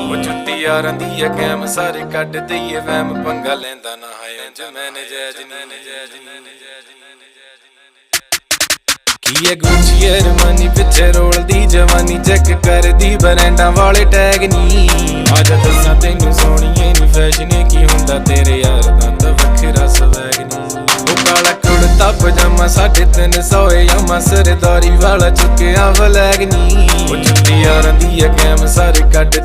ਉਹ ਚੁੱਟੀ ਯਾਰਾਂ ਦੀ ਐ ਕੈਮ ਸਾਰੇ ਕੱਢ ਦਈਏ ਵਹਿਮ ਪੰਗਾ ਲੈਂਦਾ ਨਾ ਹੈ ਇੰਜ ਮੈਨੇ ਜੈਜ ਕੀ ਐ ਗੁੱਚੀ ਅਰਮਾਨੀ ਪਿੱਛੇ ਰੋਲਦੀ ਜਵਾਨੀ ਚੈੱਕ ਕਰਦੀ ਬਰੈਂਡਾਂ ਵਾਲੇ ਟੈਗ ਨੀ ਅੱਜ ਦੱਸਾਂ ਤੈਨੂੰ ਸੋਹਣੀਏ ਨੀ ਫੈਸ਼ਨ ਕੀ ਹੁੰਦਾ ਤੇਰੇ ਯਾਰ ਦਾ ਤਾਂ ਵੱਖਰਾ ਸਵੈਗ ਨੀ ਉਹ ਕਾਲਾ ਕੁੜਤਾ ਪਜਾਮਾ 350 ਯਾਮਾ ਸਰਦਾਰੀ ਵਾਲਾ ਚੁੱਕਿਆ ਵਲੈਗ ਨੀ ਉਹ ਚੁੱਟੀ ਯਾਰਾਂ ਦੀ ਐ ਕੈਮ ਸਾਰੇ ਕੱਢ